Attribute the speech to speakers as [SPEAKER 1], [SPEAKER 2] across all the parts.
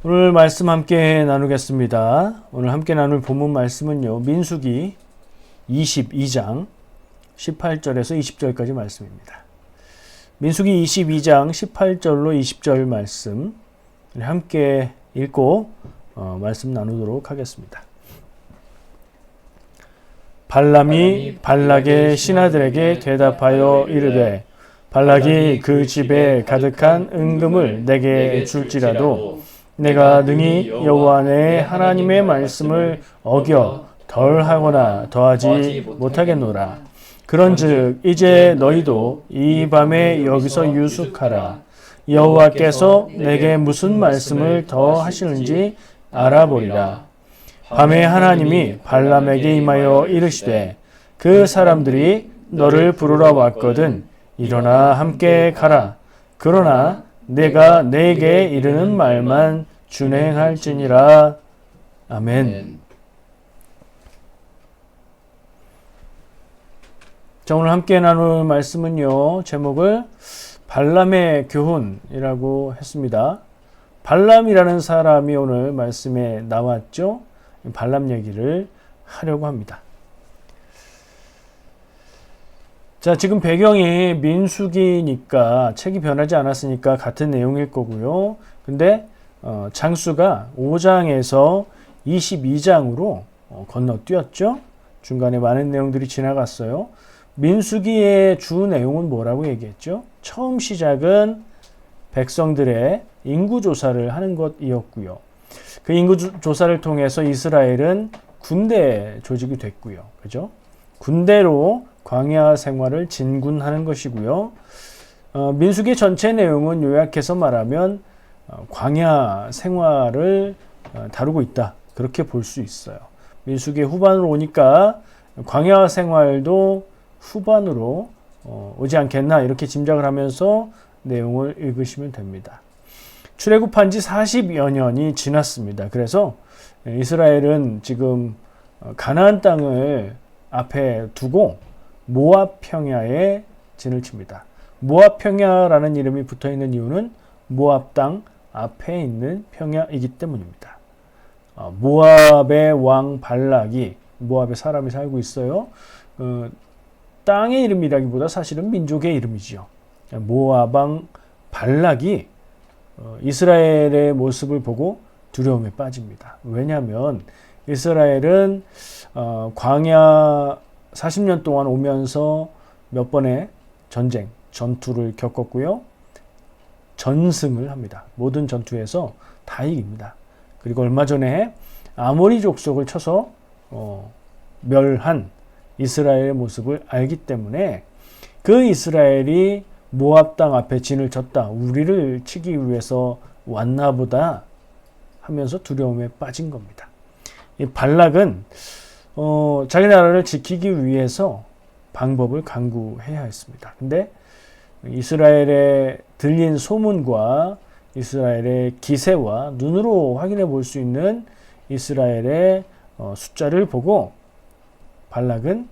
[SPEAKER 1] 오늘 말씀 함께 나누겠습니다. 오늘 함께 나눌 본문 말씀은요, 민수기 22장 18절에서 20절까지 말씀입니다. 민수기 22장 18절로 20절 말씀 함께 읽고 말씀 나누도록 하겠습니다. 발람이 발락의 신하들에게 대답하여 이르되 발락이 그 집에 가득한 은금을 내게 줄지라도 내가 능히 여호와 내 하나님의 말씀을 어겨 덜하거나 더하지 못하겠노라. 그런즉 이제 너희도 이 밤에 여기서 유숙하라. 여호와께서 내게 무슨 말씀을 더 하시는지 알아보리라. 밤에 하나님이 발람에게 임하여 이르시되 그 사람들이 너를 부르러 왔거든 일어나 함께 가라. 그러나 내가 내게 이르는 말만 준행할지니라. 아멘. 자, 오늘 함께 나눌 말씀은요, 제목을 발람의 교훈이라고 했습니다. 발람이라는 사람이 오늘 말씀에 나왔죠. 발람 얘기를 하려고 합니다. 자, 지금 배경이 민수기니까 책이 변하지 않았으니까 같은 내용일 거고요. 근데 장수가 5장에서 22장으로 건너뛰었죠. 중간에 많은 내용들이 지나갔어요. 민수기의 주 내용은 뭐라고 얘기했죠? 처음 시작은 백성들의 인구조사를 하는 것이었고요. 그 인구조사를 통해서 이스라엘은 군대 조직이 됐고요. 그죠? 군대로 광야 생활을 진군하는 것이고요. 민수기 전체 내용은 요약해서 말하면 광야 생활을 다루고 있다. 그렇게 볼 수 있어요. 민수기 후반으로 오니까 광야 생활도 후반으로 오지 않겠나 이렇게 짐작을 하면서 내용을 읽으시면 됩니다. 출애굽한 지 40여 년이 지났습니다. 그래서 이스라엘은 지금 가나안 땅을 앞에 두고 모압 평야에 진을 칩니다. 모압 평야라는 이름이 붙어 있는 이유는 모압 땅 앞에 있는 평야이기 때문입니다. 모압의 왕 발락이 모압에 사람이 살고 있어요. 땅의 이름이라기보다 사실은 민족의 이름이지요. 모압 왕 발락이 이스라엘의 모습을 보고 두려움에 빠집니다. 왜냐하면 이스라엘은 광야 40년 동안 오면서 몇 번의 전투를 겪었고요. 전승을 합니다. 모든 전투에서 다 이깁니다. 그리고 얼마 전에 아모리 족속을 쳐서 멸한 이스라엘의 모습을 알기 때문에 그 이스라엘이 모압 땅 앞에 진을 쳤다. 우리를 치기 위해서 왔나 보다 하면서 두려움에 빠진 겁니다. 이 발락은 자기 나라를 지키기 위해서 방법을 강구해야 했습니다. 근데 이스라엘에 들린 소문과 이스라엘의 기세와 눈으로 확인해 볼 수 있는 이스라엘의 숫자를 보고 발락은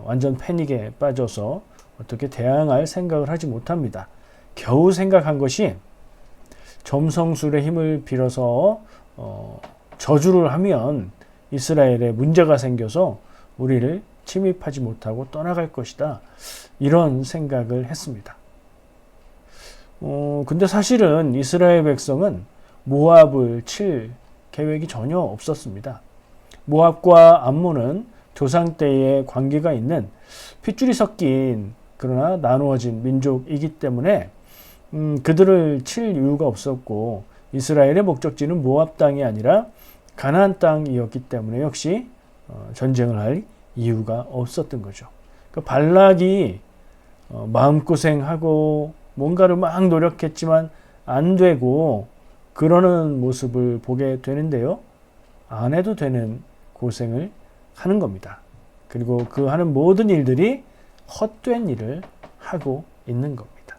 [SPEAKER 1] 완전 패닉에 빠져서 어떻게 대항할 생각을 하지 못합니다. 겨우 생각한 것이 점성술의 힘을 빌어서 저주를 하면 이스라엘에 문제가 생겨서 우리를 침입하지 못하고 떠나갈 것이다. 이런 생각을 했습니다. 근데 사실은 이스라엘 백성은 모압을 칠 계획이 전혀 없었습니다. 모압과 암몬은 조상 때의 관계가 있는 핏줄이 섞인 그러나 나누어진 민족이기 때문에 그들을 칠 이유가 없었고 이스라엘의 목적지는 모압 땅이 아니라 가나안 땅이었기 때문에 역시 전쟁을 할 이유가 없었던 거죠. 그 발락이 마음고생하고 뭔가를 막 노력했지만 안 되고 그러는 모습을 보게 되는데요. 안 해도 되는 고생을 하는 겁니다. 그리고 그 하는 모든 일들이 헛된 일을 하고 있는 겁니다.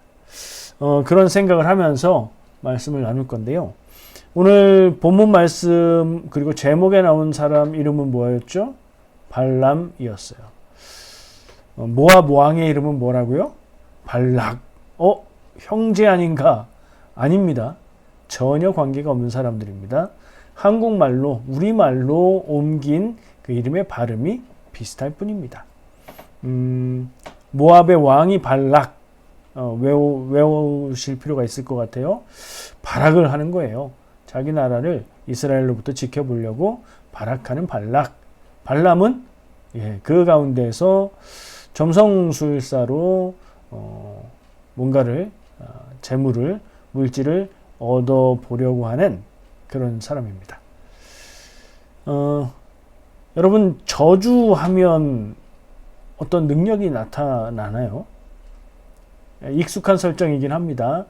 [SPEAKER 1] 그런 생각을 하면서 말씀을 나눌 건데요. 오늘 본문 말씀 그리고 제목에 나온 사람 이름은 뭐였죠? 발람이었어요. 모압 왕의 이름은 뭐라고요? 발락. 형제 아닌가? 아닙니다. 전혀 관계가 없는 사람들입니다. 한국말로 우리말로 옮긴 그 이름의 발음이 비슷할 뿐입니다. 모압의 왕이 발락, 외우실 필요가 있을 것 같아요. 발악을 하는 거예요. 자기 나라를 이스라엘로부터 지켜보려고 발악하는 발락. 발람은 그 가운데서 점성술사로 뭔가를 재물을 물질을 얻어보려고 하는 그런 사람입니다. 여러분 저주하면 어떤 능력이 나타나나요? 익숙한 설정이긴 합니다.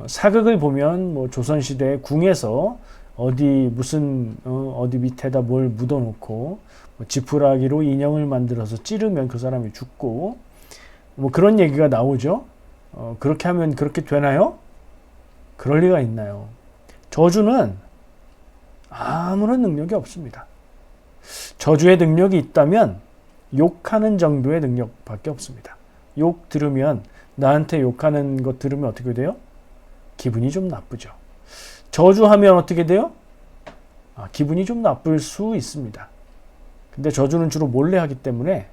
[SPEAKER 1] 사극을 보면 뭐 조선시대 궁에서 어디 무슨 어디 밑에다 뭘 묻어놓고 뭐 지푸라기로 인형을 만들어서 찌르면 그 사람이 죽고 뭐 그런 얘기가 나오죠. 그렇게 하면 그렇게 되나요? 그럴 리가 있나요? 저주는 아무런 능력이 없습니다. 저주의 능력이 있다면 욕하는 정도의 능력밖에 없습니다. 욕 들으면 나한테 욕하는 것 들으면 어떻게 돼요? 기분이 좀 나쁘죠. 저주하면 어떻게 돼요? 기분이 좀 나쁠 수 있습니다. 근데 저주는 주로 몰래 하기 때문에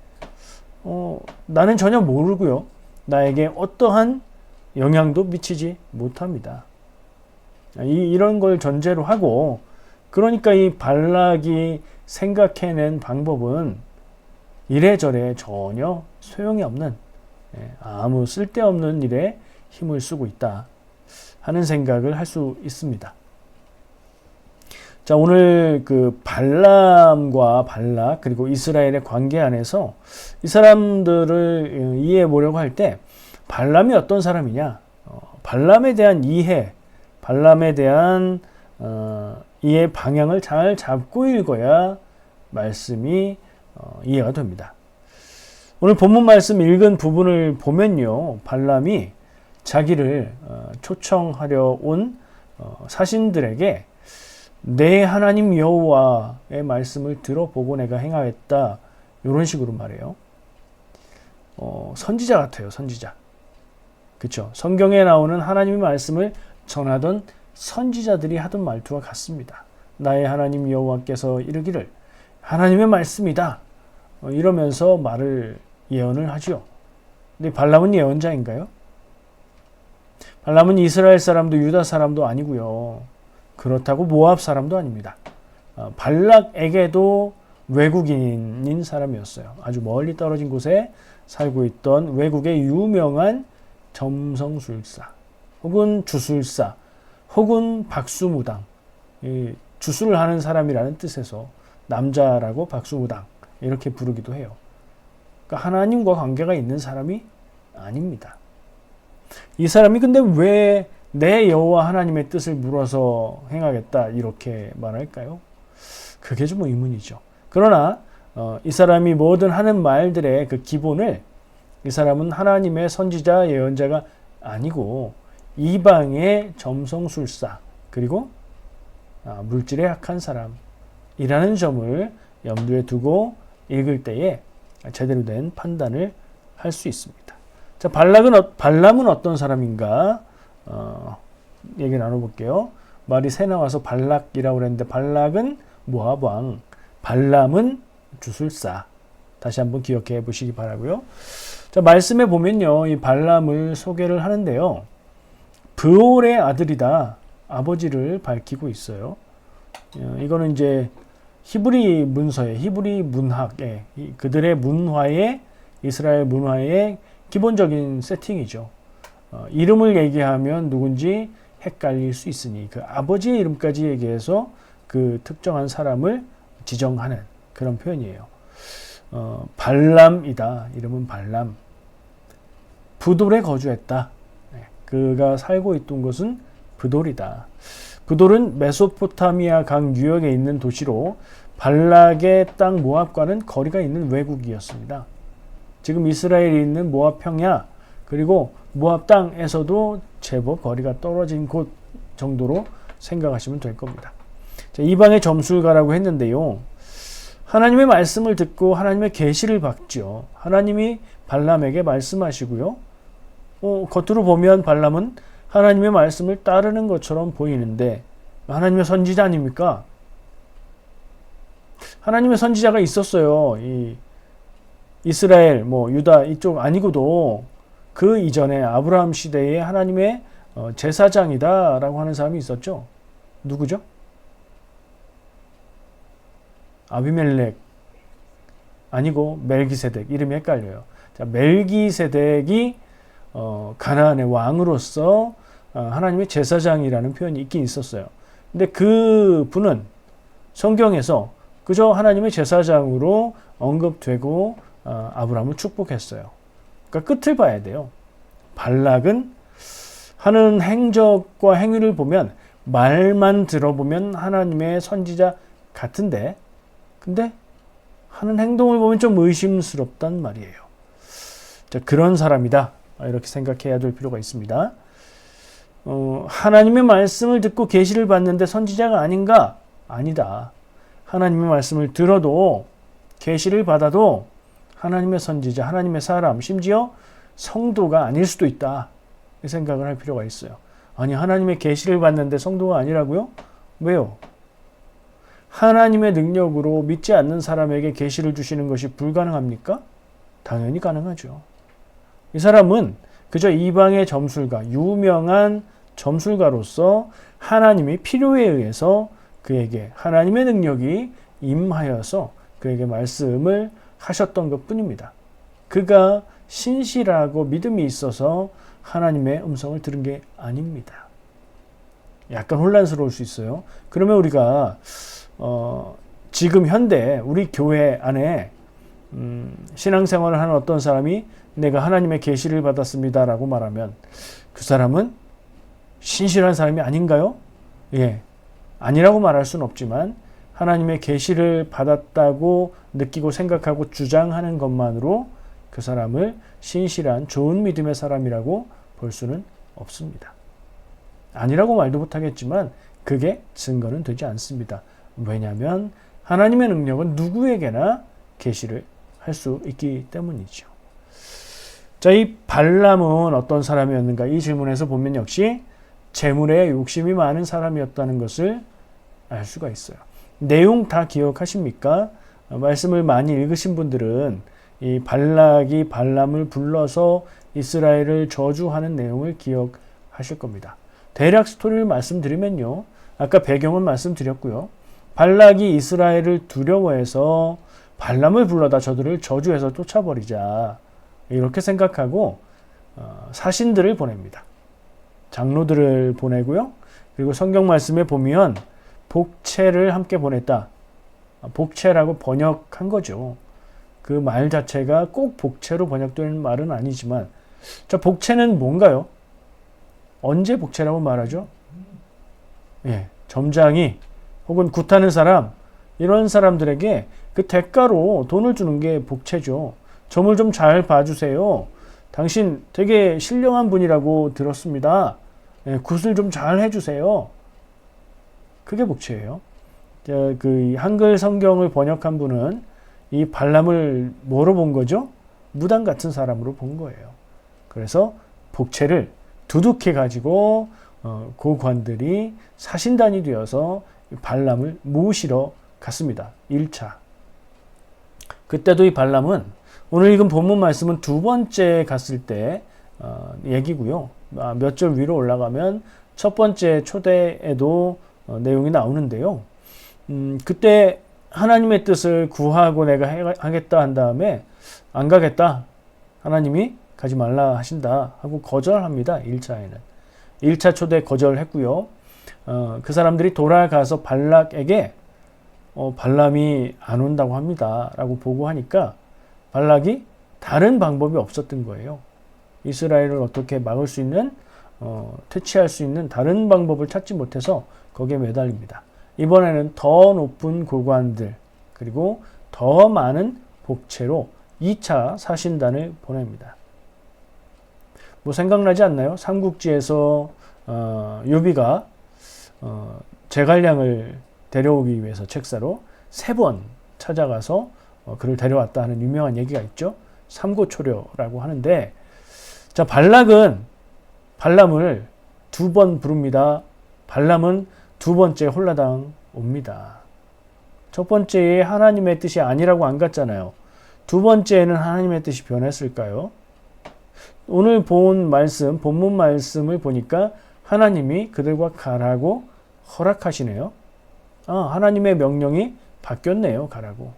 [SPEAKER 1] 나는 전혀 모르고요. 나에게 어떠한 영향도 미치지 못합니다. 이런 걸 전제로 하고 그러니까 이 발락이 생각해낸 방법은 이래저래 전혀 소용이 없는 아무 쓸데없는 일에 힘을 쓰고 있다 하는 생각을 할 수 있습니다. 자, 오늘 그 발람과 발락 그리고 이스라엘의 관계 안에서 이 사람들을 이해해 보려고 할 때 발람이 어떤 사람이냐, 발람에 대한 이해, 발람에 대한 이해 방향을 잘 잡고 읽어야 말씀이 이해가 됩니다. 오늘 본문 말씀 읽은 부분을 보면요, 발람이 자기를 초청하려 온 사신들에게 내 하나님 여호와의 말씀을 들어보고 내가 행하였다 이런 식으로 말해요. 선지자 같아요. 선지자. 그렇죠? 성경에 나오는 하나님의 말씀을 전하던 선지자들이 하던 말투와 같습니다. 나의 하나님 여호와께서 이르기를 하나님의 말씀이다 이러면서 말을 예언을 하죠. 근데 발람은 예언자인가요? 발람은 이스라엘 사람도 유다 사람도 아니고요. 그렇다고 모압 사람도 아닙니다. 발락에게도 외국인인 사람이었어요. 아주 멀리 떨어진 곳에 살고 있던 외국의 유명한 점성술사 혹은 주술사 혹은 박수무당, 주술을 하는 사람이라는 뜻에서 남자라고 박수무당 이렇게 부르기도 해요. 그러니까 하나님과 관계가 있는 사람이 아닙니다. 이 사람이 근데 왜 내 여호와 하나님의 뜻을 물어서 행하겠다 이렇게 말할까요? 그게 좀 의문이죠. 그러나 이 사람이 뭐든 하는 말들의 그 기본을 이 사람은 하나님의 선지자 예언자가 아니고 이방의 점성술사 그리고 물질에 약한 사람이라는 점을 염두에 두고 읽을 때에 제대로 된 판단을 할 수 있습니다. 자, 발람은 어떤 사람인가? 얘기 나눠볼게요. 말이 새 나와서 발락이라고 그랬는데 발락은 모압 왕, 발람은 주술사. 다시 한번 기억해 보시기 바라고요. 자, 말씀에 보면요, 이 발람을 소개를 하는데요. 브올의 아들이다. 아버지를 밝히고 있어요. 이거는 이제 히브리 문서에, 히브리 문학에, 그들의 문화에, 이스라엘 문화의 기본적인 세팅이죠. 이름을 얘기하면 누군지 헷갈릴 수 있으니 그 아버지의 이름까지 얘기해서 그 특정한 사람을 지정하는 그런 표현이에요. 발람이다. 이름은 발람. 부돌에 거주했다. 그가 살고 있던 곳은 부돌이다. 부돌은 메소포타미아 강 유역에 있는 도시로 발락의 땅 모압과는 거리가 있는 외국이었습니다. 지금 이스라엘이 있는 모압 평야 그리고 모압 땅에서도 제법 거리가 떨어진 곳 정도로 생각하시면 될 겁니다. 자, 이방의 점술가라고 했는데요. 하나님의 말씀을 듣고 하나님의 계시를 받죠. 하나님이 발람에게 말씀하시고요. 겉으로 보면 발람은 하나님의 말씀을 따르는 것처럼 보이는데 하나님의 선지자 아닙니까? 하나님의 선지자가 있었어요. 이 이스라엘, 유다 이쪽 아니고도 그 이전에 아브라함 시대에 하나님의 제사장이다라고 하는 사람이 있었죠. 누구죠? 아비멜렉 아니고 멜기세덱. 이름이 헷갈려요. 자, 멜기세덱이 가나안의 왕으로서 하나님의 제사장이라는 표현이 있긴 있었어요. 근데 그 분은 성경에서 그저 하나님의 제사장으로 언급되고 아브라함을 축복했어요. 그러니까 끝을 봐야 돼요. 발락은 하는 행적과 행위를 보면 말만 들어보면 하나님의 선지자 같은데 근데 하는 행동을 보면 좀 의심스럽단 말이에요. 자, 그런 사람이다. 이렇게 생각해야 될 필요가 있습니다. 하나님의 말씀을 듣고 계시를 받는데 선지자가 아닌가? 아니다. 하나님의 말씀을 들어도 계시를 받아도 하나님의 선지자, 하나님의 사람, 심지어 성도가 아닐 수도 있다. 이 생각을 할 필요가 있어요. 아니, 하나님의 계시를 받는데 성도가 아니라고요? 왜요? 하나님의 능력으로 믿지 않는 사람에게 계시를 주시는 것이 불가능합니까? 당연히 가능하죠. 이 사람은 그저 이방의 점술가, 유명한 점술가로서 하나님이 필요에 의해서 그에게 하나님의 능력이 임하여서 그에게 말씀을 하셨던 것 뿐입니다. 그가 신실하고 믿음이 있어서 하나님의 음성을 들은 게 아닙니다. 약간 혼란스러울 수 있어요. 그러면 우리가 지금 현대 우리 교회 안에 신앙생활을 하는 어떤 사람이 내가 하나님의 계시를 받았습니다라고 말하면 그 사람은 신실한 사람이 아닌가요? 예, 아니라고 말할 수는 없지만 하나님의 계시를 받았다고 느끼고 생각하고 주장하는 것만으로 그 사람을 신실한 좋은 믿음의 사람이라고 볼 수는 없습니다. 아니라고 말도 못하겠지만 그게 증거는 되지 않습니다. 왜냐하면 하나님의 능력은 누구에게나 계시를 할 수 있기 때문이죠. 자, 이 발람은 어떤 사람이었는가? 이 질문에서 보면 역시 재물에 욕심이 많은 사람이었다는 것을 알 수가 있어요. 내용 다 기억하십니까? 말씀을 많이 읽으신 분들은 이 발락이 발람을 불러서 이스라엘을 저주하는 내용을 기억하실 겁니다. 대략 스토리를 말씀드리면요. 아까 배경은 말씀드렸고요. 발락이 이스라엘을 두려워해서 발람을 불러다 저들을 저주해서 쫓아버리자. 이렇게 생각하고 사신들을 보냅니다. 장로들을 보내고요. 그리고 성경 말씀에 보면 복채를 함께 보냈다. 복채라고 번역한 거죠. 그 말 자체가 꼭 복채로 번역되는 말은 아니지만 자, 복채는 뭔가요? 언제 복채라고 말하죠? 예, 점장이 혹은 굿하는 사람 이런 사람들에게 그 대가로 돈을 주는 게 복채죠. 점을 좀 잘 봐주세요. 당신 되게 신령한 분이라고 들었습니다. 예, 굿을 좀 잘 해주세요. 그게 복채예요. 그 한글 성경을 번역한 분은 이 발람을 뭐로 본 거죠? 무당 같은 사람으로 본 거예요. 그래서 복채를 두둑해 가지고 고관들이 사신단이 되어서 발람을 모시러 갔습니다. 1차. 그때도 이 발람은 오늘 읽은 본문 말씀은 두 번째 갔을 때 얘기고요. 몇 절 위로 올라가면 첫 번째 초대에도 내용이 나오는데요. 그때 하나님의 뜻을 구하고 내가 하겠다 한 다음에 안 가겠다. 하나님이 가지 말라 하신다 하고 거절합니다. 1차에는. 1차 초대 거절했고요. 그 사람들이 돌아가서 발락에게 발람이 안 온다고 합니다. 라고 보고하니까 발락이 다른 방법이 없었던 거예요. 이스라엘을 어떻게 막을 수 있는 퇴치할 수 있는 다른 방법을 찾지 못해서 거기에 매달립니다. 이번에는 더 높은 고관들 그리고 더 많은 복채로 2차 사신단을 보냅니다. 뭐 생각나지 않나요? 삼국지에서 요비가 제갈량을 데려오기 위해서 책사로 3번 찾아가서 그를 데려왔다 하는 유명한 얘기가 있죠. 삼고초려라고 하는데 자 발락은 발람을 두 번 부릅니다. 발람은 두 번째 홀라당 옵니다. 첫 번째에 하나님의 뜻이 아니라고 안 갔잖아요. 두 번째에는 하나님의 뜻이 변했을까요? 오늘 본 말씀, 본문 말씀을 보니까 하나님이 그들과 가라고 허락하시네요. 하나님의 명령이 바뀌었네요. 가라고.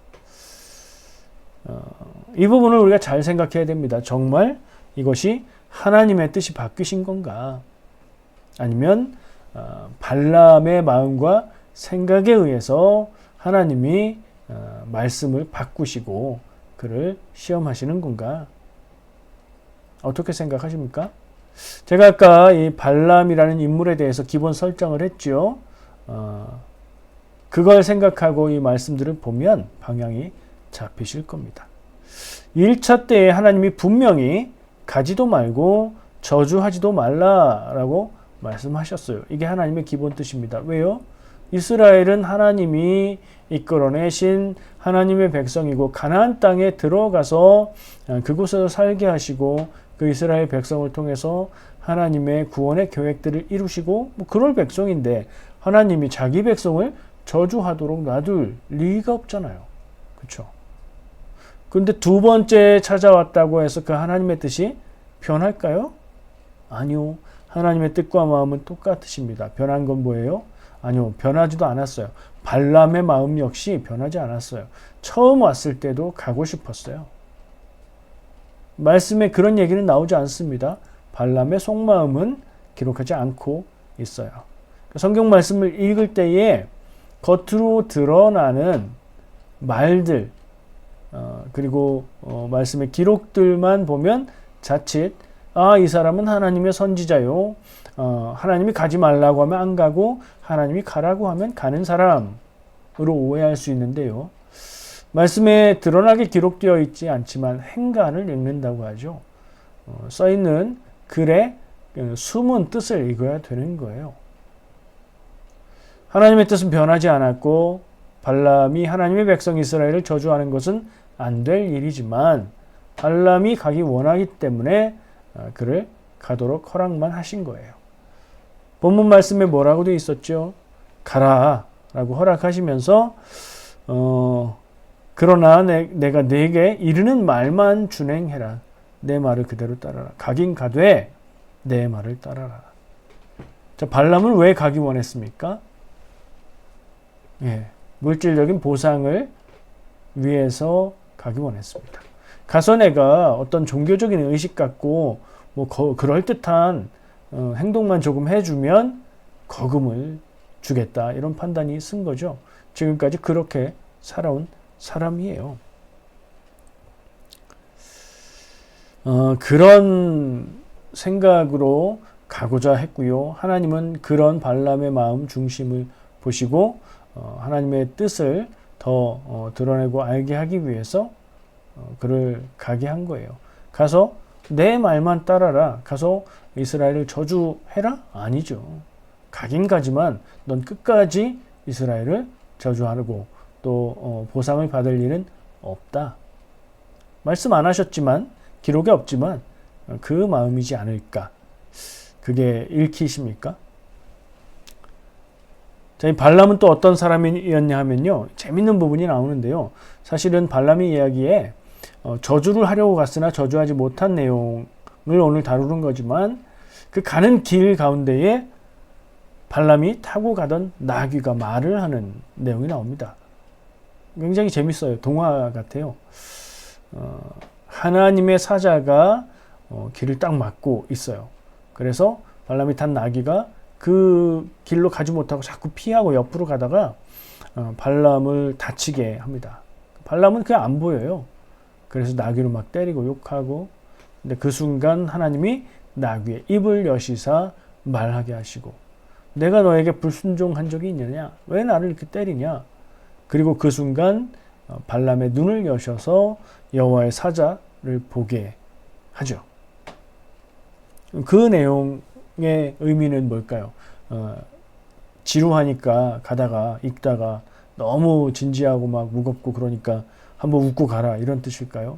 [SPEAKER 1] 이 부분을 우리가 잘 생각해야 됩니다. 정말 이것이 하나님의 뜻이 바뀌신 건가? 아니면 발람의 마음과 생각에 의해서 하나님이 말씀을 바꾸시고 그를 시험하시는 건가? 어떻게 생각하십니까? 제가 아까 이 발람이라는 인물에 대해서 기본 설정을 했죠. 그걸 생각하고 이 말씀들을 보면 방향이 잡히실 겁니다. 1차 때에 하나님이 분명히 가지도 말고 저주하지도 말라라고 말씀하셨어요. 이게 하나님의 기본 뜻입니다. 왜요? 이스라엘은 하나님이 이끌어내신 하나님의 백성이고 가나안 땅에 들어가서 그곳에서 살게 하시고 그 이스라엘 백성을 통해서 하나님의 구원의 계획들을 이루시고 그럴 백성인데 하나님이 자기 백성을 저주하도록 놔둘 리가 없잖아요. 그렇죠? 그런데 두 번째 찾아왔다고 해서 그 하나님의 뜻이 변할까요? 아니요. 하나님의 뜻과 마음은 똑같으십니다. 변한 건 뭐예요? 아니요. 변하지도 않았어요. 발람의 마음 역시 변하지 않았어요. 처음 왔을 때도 가고 싶었어요. 말씀에 그런 얘기는 나오지 않습니다. 발람의 속마음은 기록하지 않고 있어요. 성경 말씀을 읽을 때에 겉으로 드러나는 말들 그리고 말씀의 기록들만 보면 자칫 이 사람은 하나님의 선지자요. 하나님이 가지 말라고 하면 안 가고 하나님이 가라고 하면 가는 사람으로 오해할 수 있는데요. 말씀에 드러나게 기록되어 있지 않지만 행간을 읽는다고 하죠. 써있는 글의 숨은 뜻을 읽어야 되는 거예요. 하나님의 뜻은 변하지 않았고 발람이 하나님의 백성 이스라엘을 저주하는 것은 안 될 일이지만 발람이 가기 원하기 때문에 그를 가도록 허락만 하신 거예요. 본문 말씀에 뭐라고 되어 있었죠? 가라 라고 허락하시면서 그러나 내가 네게 이르는 말만 준행해라. 내 말을 그대로 따라라. 가긴 가되 내 말을 따라라. 자, 발람은 왜 가기 원했습니까? 물질적인 보상을 위해서 가기 원했습니다. 가서 내가 어떤 종교적인 의식 갖고 그럴듯한 행동만 조금 해주면 거금을 주겠다. 이런 판단이 쓴 거죠. 지금까지 그렇게 살아온 사람이에요. 그런 생각으로 가고자 했고요. 하나님은 그런 발람의 마음 중심을 보시고 하나님의 뜻을 더 드러내고 알게 하기 위해서 그를 가게 한 거예요. 가서 내 말만 따라라. 가서 이스라엘을 저주해라? 아니죠. 가긴 가지만 넌 끝까지 이스라엘을 저주하고 또 보상을 받을 일은 없다. 말씀 안 하셨지만 기록에 없지만 그 마음이지 않을까. 그게 읽히십니까? 자, 이 발람은 또 어떤 사람이었냐 하면요. 재밌는 부분이 나오는데요. 사실은 발람의 이야기에 저주를 하려고 갔으나 저주하지 못한 내용을 오늘 다루는 거지만 그 가는 길 가운데에 발람이 타고 가던 나귀가 말을 하는 내용이 나옵니다. 굉장히 재밌어요. 동화 같아요. 하나님의 사자가 길을 딱 막고 있어요. 그래서 발람이 탄 나귀가 그 길로 가지 못하고 자꾸 피하고 옆으로 가다가 발람을 다치게 합니다. 발람은 그냥 안 보여요. 그래서 나귀로 막 때리고 욕하고 근데 그 순간 하나님이 나귀의 입을 여시사 말하게 하시고 내가 너에게 불순종한 적이 있느냐? 왜 나를 이렇게 때리냐? 그리고 그 순간 발람의 눈을 여셔서 여호와의 사자를 보게 하죠. 그 내용의 의미는 뭘까요? 지루하니까 가다가 읽다가 너무 진지하고 막 무겁고 그러니까 한번 웃고 가라 이런 뜻일까요?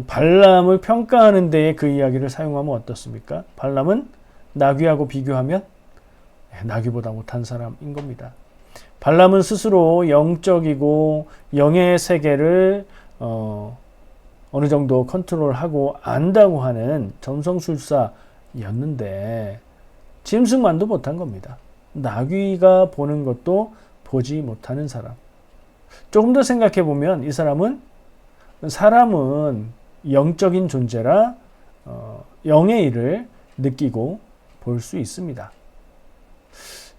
[SPEAKER 1] 발람을 평가하는 데에 그 이야기를 사용하면 어떻습니까? 발람은 나귀하고 비교하면 나귀보다 못한 사람인 겁니다. 발람은 스스로 영적이고 영의 세계를 어느 정도 컨트롤하고 안다고 하는 점성술사였는데 짐승만도 못한 겁니다. 나귀가 보는 것도 보지 못하는 사람. 조금 더 생각해 보면 이 사람은 영적인 존재라 영의 일을 느끼고 볼 수 있습니다.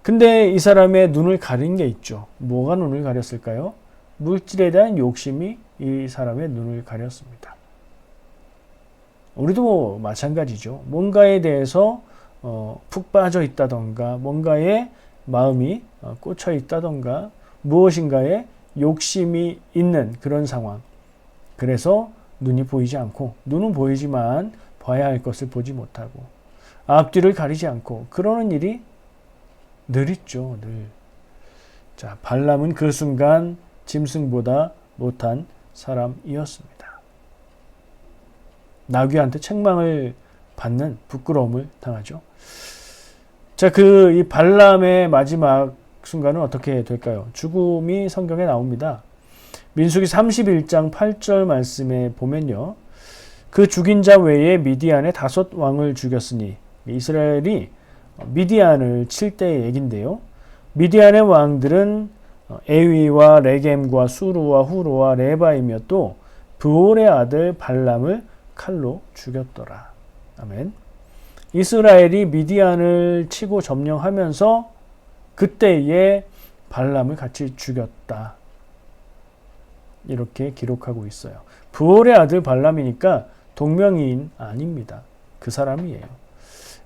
[SPEAKER 1] 근데 이 사람의 눈을 가린 게 있죠. 뭐가 눈을 가렸을까요? 물질에 대한 욕심이 이 사람의 눈을 가렸습니다. 우리도 마찬가지죠. 뭔가에 대해서 푹 빠져 있다던가 뭔가에 마음이 꽂혀 있다던가 무엇인가에 욕심이 있는 그런 상황. 그래서 눈이 보이지 않고 눈은 보이지만 봐야 할 것을 보지 못하고 앞뒤를 가리지 않고 그러는 일이 늘 있죠. 늘. 자, 발람은 그 순간 짐승보다 못한 사람이었습니다. 나귀한테 책망을 받는 부끄러움을 당하죠. 자, 이 발람의 마지막 순간은 어떻게 될까요? 죽음이 성경에 나옵니다. 민수기 31장 8절 말씀에 보면요. 그 죽인 자 외에 미디안의 5 왕을 죽였으니 이스라엘이 미디안을 칠 때의 얘긴데요. 미디안의 왕들은 에위와 레겜과 수루와 후루와 레바이며 또 브올의 아들 발람을 칼로 죽였더라. 아멘. 이스라엘이 미디안을 치고 점령하면서 그때에 발람을 같이 죽였다. 이렇게 기록하고 있어요. 브올의 아들 발람이니까 동명이인 아닙니다. 그 사람이에요.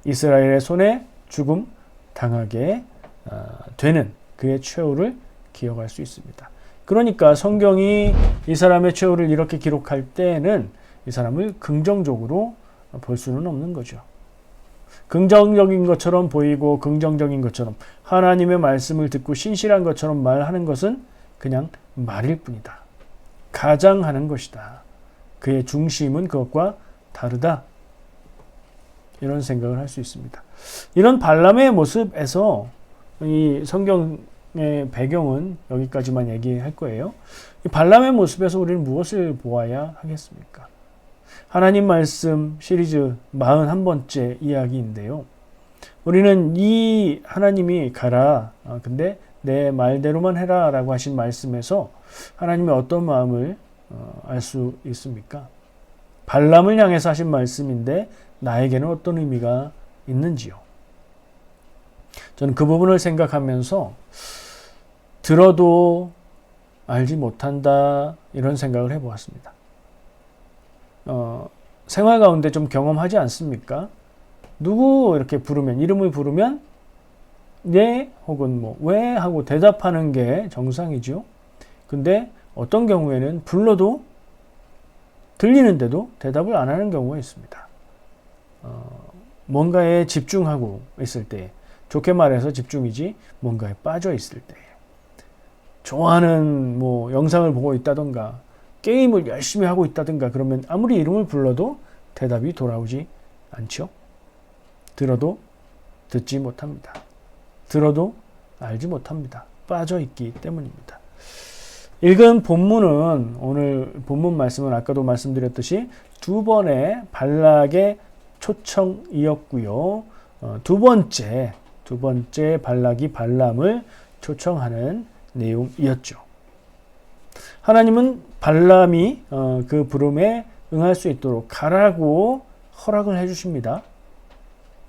[SPEAKER 1] 이스라엘의 손에 죽음 당하게 되는 그의 최후를 기억할 수 있습니다. 그러니까 성경이 이 사람의 최후를 이렇게 기록할 때는 이 사람을 긍정적으로 볼 수는 없는 거죠. 긍정적인 것처럼 보이고 긍정적인 것처럼 하나님의 말씀을 듣고 신실한 것처럼 말하는 것은 그냥 말일 뿐이다. 가장하는 것이다. 그의 중심은 그것과 다르다. 이런 생각을 할 수 있습니다. 이런 발람의 모습에서 이 성경의 배경은 여기까지만 얘기할 거예요. 이 발람의 모습에서 우리는 무엇을 보아야 하겠습니까? 하나님 말씀 시리즈 41번째 이야기인데요. 우리는 이 하나님이 가라, 근데 내 말대로만 해라 라고 하신 말씀에서 하나님의 어떤 마음을 알 수 있습니까? 발람을 향해서 하신 말씀인데 나에게는 어떤 의미가 있는지요? 저는 그 부분을 생각하면서 들어도 알지 못한다 이런 생각을 해보았습니다. 생활 가운데 좀 경험하지 않습니까? 누구 이렇게 부르면 이름을 부르면 네 혹은 뭐 왜 하고 대답하는 게 정상이죠. 근데 어떤 경우에는 불러도 들리는데도 대답을 안 하는 경우가 있습니다. 뭔가에 집중하고 있을 때, 좋게 말해서 집중이지 뭔가에 빠져 있을 때, 좋아하는 뭐 영상을 보고 있다던가 게임을 열심히 하고 있다던가 그러면 아무리 이름을 불러도 대답이 돌아오지 않죠. 들어도 듣지 못합니다. 들어도 알지 못합니다. 빠져 있기 때문입니다. 읽은 본문은 오늘 본문 말씀은 아까도 말씀드렸듯이 2번의 발락의 초청이었고요. 두 번째 발락이 발람을 초청하는 내용이었죠. 하나님은 발람이 그 부름에 응할 수 있도록 가라고 허락을 해주십니다.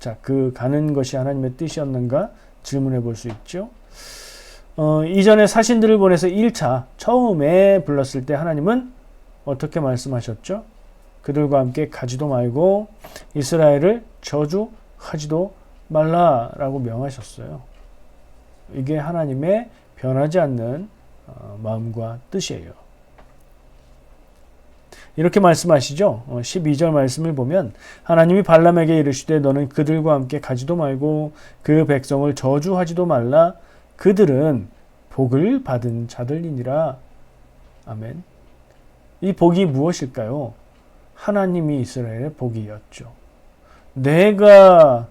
[SPEAKER 1] 자, 그 가는 것이 하나님의 뜻이었는가 질문해 볼 수 있죠. 이전에 사신들을 보내서 1차 처음에 불렀을 때 하나님은 어떻게 말씀하셨죠? 그들과 함께 가지도 말고 이스라엘을 저주하지도 말라라고 명하셨어요. 이게 하나님의 변하지 않는 마음과 뜻이에요. 이렇게 말씀하시죠. 12절 말씀을 보면 하나님이 발람에게 이르시되 너는 그들과 함께 가지도 말고 그 백성을 저주하지도 말라. 그들은 복을 받은 자들이니라. 아멘. 이 복이 무엇일까요? 하나님이 이스라엘의 복이었죠. 내가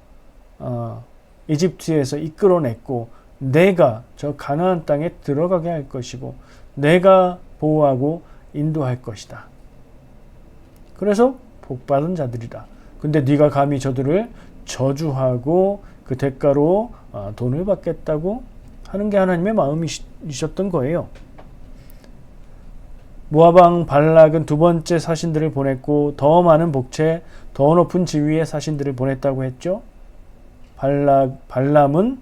[SPEAKER 1] 이집트에서 이끌어냈고 내가 저 가나안 땅에 들어가게 할 것이고 내가 보호하고 인도할 것이다. 그래서 복받은 자들이다. 근데 네가 감히 저들을 저주하고 그 대가로 돈을 받겠다고 하는 게 하나님의 마음이셨던 거예요. 모압 왕 발락은 두 번째 사신들을 보냈고 더 많은 복채, 더 높은 지위의 사신들을 보냈다고 했죠. 발람은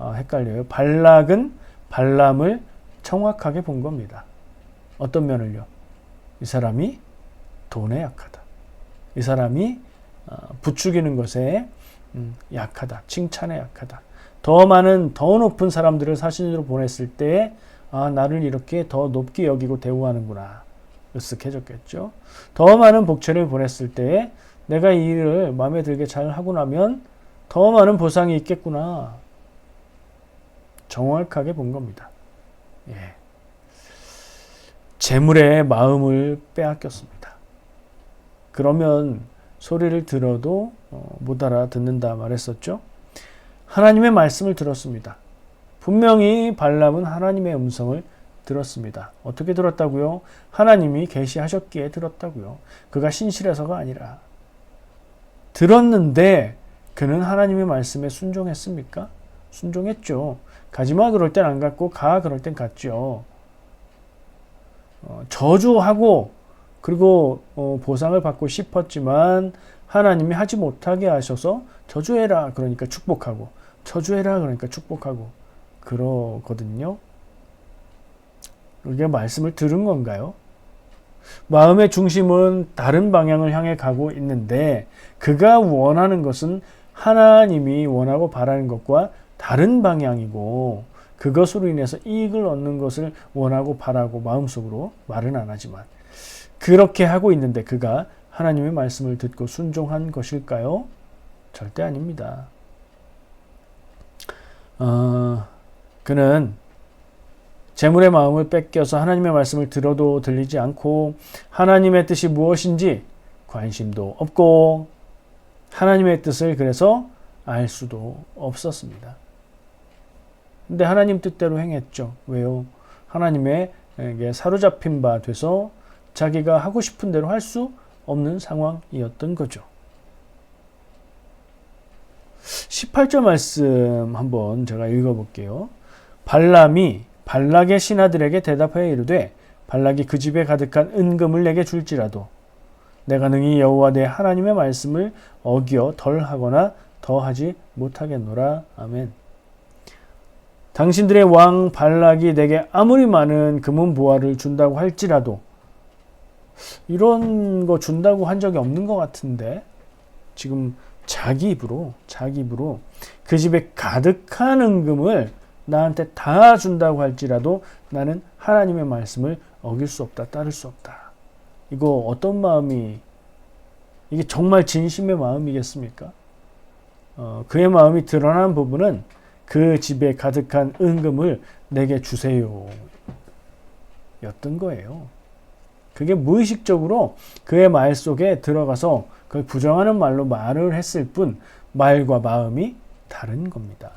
[SPEAKER 1] 헷갈려요. 발락은 발람을 정확하게 본 겁니다. 어떤 면을요? 이 사람이 돈에 약하다. 이 사람이 부추기는 것에 약하다. 칭찬에 약하다. 더 많은 더 높은 사람들을 사신으로 보냈을 때 나를 이렇게 더 높게 여기고 대우하는구나. 으쓱해졌겠죠. 더 많은 복채를 보냈을 때 내가 이 일을 마음에 들게 잘 하고 나면 더 많은 보상이 있겠구나. 정확하게 본 겁니다. 예. 재물의 마음을 빼앗겼습니다. 그러면 소리를 들어도 못 알아듣는다 말했었죠. 하나님의 말씀을 들었습니다. 분명히 발람은 하나님의 음성을 들었습니다. 어떻게 들었다고요? 하나님이 계시하셨기에 들었다고요. 그가 신실해서가 아니라. 들었는데 그는 하나님의 말씀에 순종했습니까? 순종했죠. 가지마 그럴 땐 안 갔고 가 그럴 땐 갔죠. 저주하고 그리고 보상을 받고 싶었지만 하나님이 하지 못하게 하셔서 저주해라 그러니까 축복하고 저주해라 그러니까 축복하고 그러거든요. 우리가 말씀을 들은 건가요? 마음의 중심은 다른 방향을 향해 가고 있는데 그가 원하는 것은 하나님이 원하고 바라는 것과 다른 방향이고 그것으로 인해서 이익을 얻는 것을 원하고 바라고 마음속으로 말은 안 하지만 그렇게 하고 있는데 그가 하나님의 말씀을 듣고 순종한 것일까요? 절대 아닙니다. 그는 재물의 마음을 뺏겨서 하나님의 말씀을 들어도 들리지 않고 하나님의 뜻이 무엇인지 관심도 없고 하나님의 뜻을 그래서 알 수도 없었습니다. 근데 하나님 뜻대로 행했죠. 왜요? 하나님에게 사로잡힌 바 돼서 자기가 하고 싶은 대로 할 수 없는 상황이었던 거죠. 18절 말씀 한번 제가 읽어볼게요. 발람이 발락의 신하들에게 대답하여 이르되 발락이 그 집에 가득한 은금을 내게 줄지라도 내가 능히 여호와 내 하나님의 말씀을 어기어 덜하거나 더하지 못하겠노라. 아멘. 당신들의 왕 발락이 내게 아무리 많은 금은 보화를 준다고 할지라도 이런 거 준다고 한 적이 없는 것 같은데 지금 자기 입으로 그 집에 가득한 은금을 나한테 다 준다고 할지라도 나는 하나님의 말씀을 어길 수 없다. 따를 수 없다. 이거 어떤 마음이 이게 정말 진심의 마음이겠습니까? 그의 마음이 드러난 부분은 그 집에 가득한 은금을 내게 주세요 였던 거예요. 그게 무의식적으로 그의 말 속에 들어가서 그걸 부정하는 말로 말을 했을 뿐 말과 마음이 다른 겁니다.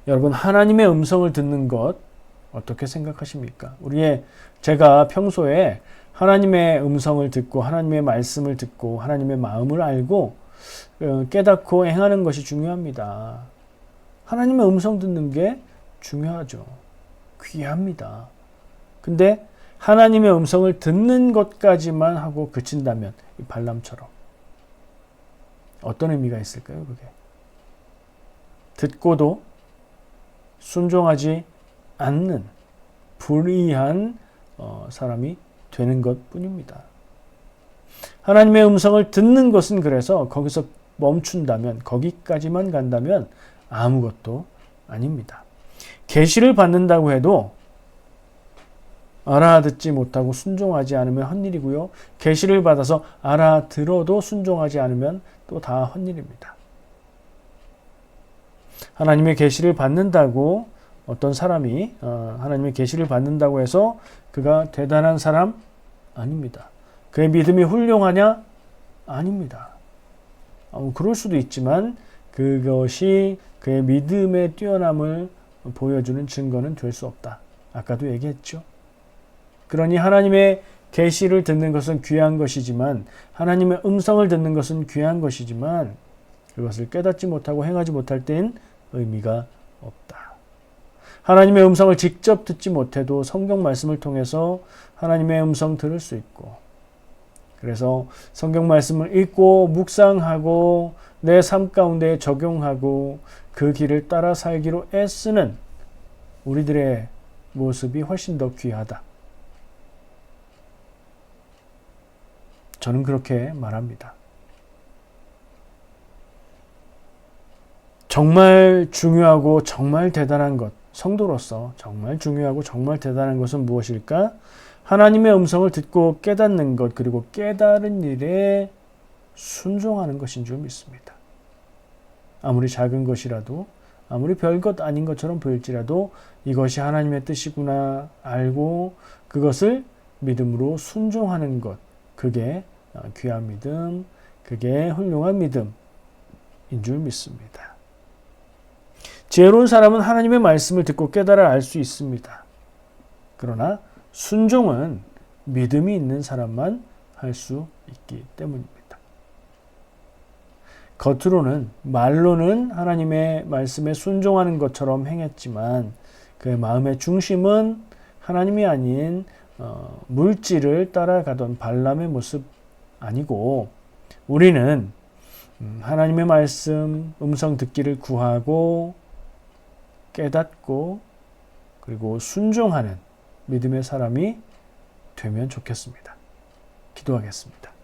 [SPEAKER 1] 여러분 하나님의 음성을 듣는 것 어떻게 생각하십니까? 제가 평소에 하나님의 음성을 듣고 하나님의 말씀을 듣고 하나님의 마음을 알고 깨닫고 행하는 것이 중요합니다. 하나님의 음성 듣는 게 중요하죠. 귀합니다. 근데 하나님의 음성을 듣는 것까지만 하고 그친다면 이 발람처럼 어떤 의미가 있을까요? 그게 듣고도 순종하지 않는 불의한 사람이 되는 것뿐입니다. 하나님의 음성을 듣는 것은 그래서 거기서 멈춘다면 거기까지만 간다면 아무것도 아닙니다. 계시를 받는다고 해도 알아듣지 못하고 순종하지 않으면 헛일이고요. 계시를 받아서 알아들어도 순종하지 않으면 또 다 헛일입니다. 하나님의 계시를 받는다고 어떤 사람이 하나님의 계시를 받는다고 해서 그가 대단한 사람? 아닙니다. 그의 믿음이 훌륭하냐? 아닙니다. 그럴 수도 있지만 그것이 그의 믿음의 뛰어남을 보여주는 증거는 될 수 없다. 아까도 얘기했죠. 그러니 하나님의 계시를 듣는 것은 귀한 것이지만, 하나님의 음성을 듣는 것은 귀한 것이지만, 그것을 깨닫지 못하고 행하지 못할 땐 의미가 없다. 하나님의 음성을 직접 듣지 못해도 성경 말씀을 통해서 하나님의 음성 들을 수 있고, 그래서 성경 말씀을 읽고 묵상하고 내 삶 가운데 적용하고 그 길을 따라 살기로 애쓰는 우리들의 모습이 훨씬 더 귀하다. 저는 그렇게 말합니다. 정말 중요하고 정말 대단한 것, 성도로서 정말 중요하고 정말 대단한 것은 무엇일까? 하나님의 음성을 듣고 깨닫는 것, 그리고 깨달은 일에 순종하는 것인 줄 믿습니다. 아무리 작은 것이라도, 아무리 별것 아닌 것처럼 보일지라도 이것이 하나님의 뜻이구나 알고 그것을 믿음으로 순종하는 것, 그게 귀한 믿음, 그게 훌륭한 믿음인 줄 믿습니다. 지혜로운 사람은 하나님의 말씀을 듣고 깨달아 알 수 있습니다. 그러나 순종은 믿음이 있는 사람만 할 수 있기 때문입니다. 겉으로는, 말로는 하나님의 말씀에 순종하는 것처럼 행했지만 그의 마음의 중심은 하나님이 아닌 물질을 따라가던 발람의 모습 아니고, 우리는 하나님의 말씀, 음성 듣기를 구하고 깨닫고 그리고 순종하는 믿음의 사람이 되면 좋겠습니다. 기도하겠습니다.